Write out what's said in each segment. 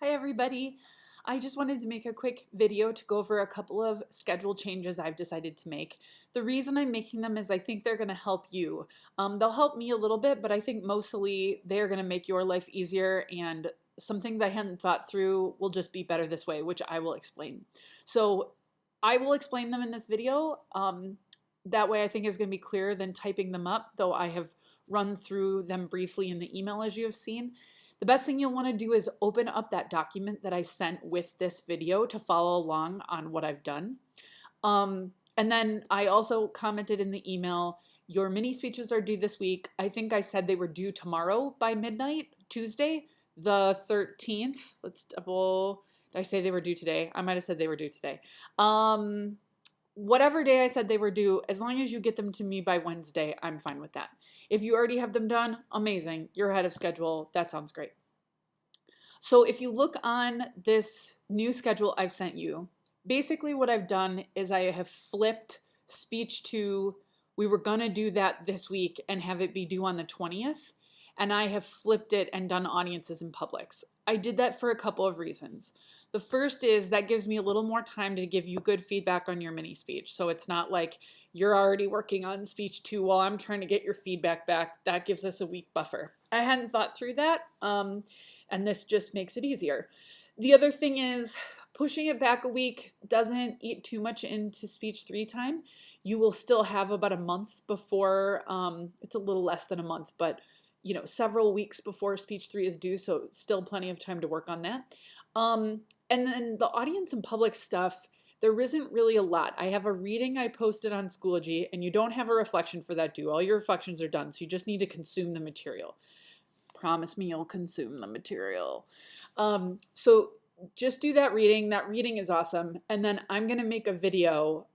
Hi everybody. I just wanted to make a quick video to go over a couple of schedule changes I've decided to make. The reason I'm making them is I think they're going to help you. They'll help me a little bit, but I think mostly they're going to make your life easier, and some things I hadn't thought through will just be better this way, which I will explain. So I will explain them in this video. That way I think is going to be clearer than typing them up, though I have run through them briefly in the email as you have seen. The best thing you'll want to do is open up that document that I sent with this video to follow along on what I've done. And then I also commented in the email, your mini speeches are due this week. I think I said they were due tomorrow by midnight, Tuesday, the 13th. Let's double, did I say they were due today? I might have said they were due today. Whatever day I said they were due, as long as you get them to me by Wednesday, I'm fine with that. If you already have them done, amazing. You're ahead of schedule. That sounds great. So if you look on this new schedule I've sent you, basically what I've done is I have flipped speech to, we were going to do that this week and have it be due on the 20th, and I have flipped it and done audiences and publics. I did that for a couple of reasons. The first is that gives me a little more time to give you good feedback on your mini speech. So it's not like you're already working on speech 2 while I'm trying to get your feedback back. That gives us a week buffer. I hadn't thought through that, and this just makes it easier. The other thing is pushing it back a week doesn't eat too much into speech 3 time. You will still have about a month before, it's a little less than a month, but several weeks before speech 3 is due, so still plenty of time to work on that. And then the audience and public stuff, there isn't really a lot. I have a reading I posted on Schoology, and you don't have a reflection for that due. All your reflections are done, so you just need to consume the material. Promise me you'll consume the material. So just do that reading. That reading is awesome. And then I'm going to make a video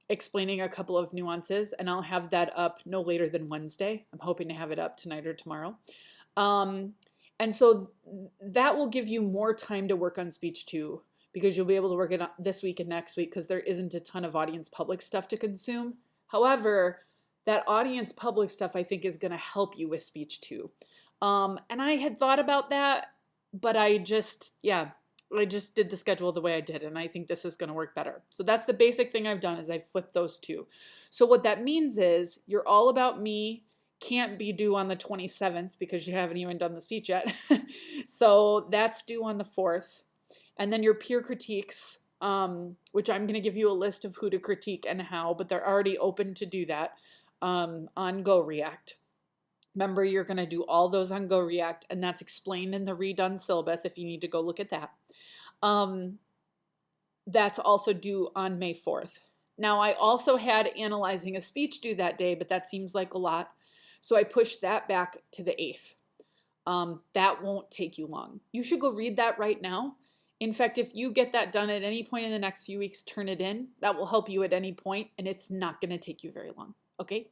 explaining a couple of nuances, and I'll have that up no later than Wednesday. I'm hoping to have it up tonight or tomorrow. And so that will give you more time to work on speech 2, because you'll be able to work it on this week and next week, because there isn't a ton of audience public stuff to consume. However, that audience public stuff I think is going to help you with speech 2. And I had thought about that, but I just did the schedule the way I did, and I think this is going to work better. So that's the basic thing I've done, is I flipped those 2. So what that means is your All About Me can't be due on the 27th because you haven't even done the speech yet. So that's due on the 4th. And then your peer critiques, which I'm going to give you a list of who to critique and how, but they're already open to do that on GoReact. Remember, you're going to do all those on GoReact, and that's explained in the redone syllabus if you need to go look at that. That's also due on May 4th. Now, I also had analyzing a speech due that day, but that seems like a lot. So I pushed that back to the 8th. That won't take you long. You should go read that right now. In fact, if you get that done at any point in the next few weeks, turn it in. That will help you at any point, and it's not going to take you very long. Okay?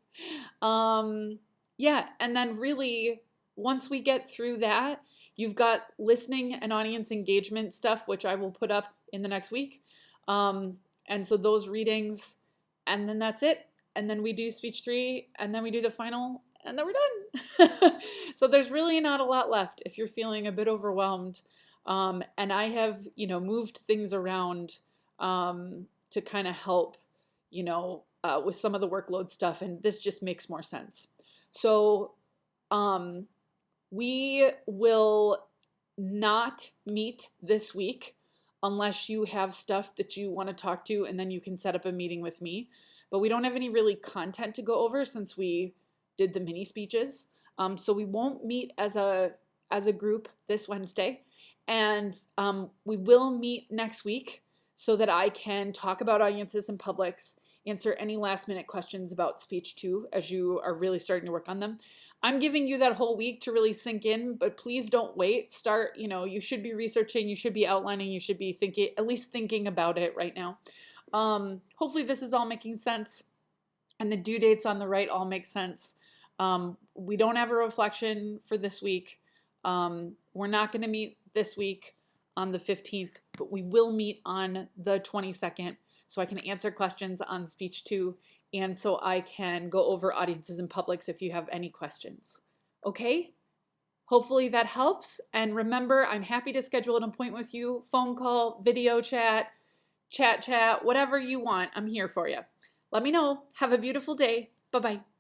Yeah, and then really, once we get through that, you've got listening and audience engagement stuff, which I will put up in the next week. And so those readings, and then that's it. And then we do speech 3, and then we do the final, and then we're done. So there's really not a lot left if you're feeling a bit overwhelmed. And I have, moved things around to kind of help, with some of the workload stuff, and this just makes more sense. So we will not meet this week unless you have stuff that you want to talk to, and then you can set up a meeting with me. But we don't have any really content to go over since we did the mini speeches. So we won't meet as a group this Wednesday. And we will meet next week so that I can talk about audiences and publics, answer any last minute questions about speech 2 as you are really starting to work on them. I'm giving you that whole week to really sink in, but please don't wait. Start, you should be researching, you should be outlining, you should be thinking, at least thinking about it right now. Hopefully this is all making sense, and the due dates on the right all make sense. We don't have a reflection for this week. We're not going to meet this week on the 15th, but we will meet on the 22nd, so I can answer questions on speech 2, and so I can go over audiences and publics if you have any questions. Okay? Hopefully that helps. And remember, I'm happy to schedule an appointment with you, phone call, video chat, chat, whatever you want. I'm here for you. Let me know. Have a beautiful day. Bye-bye.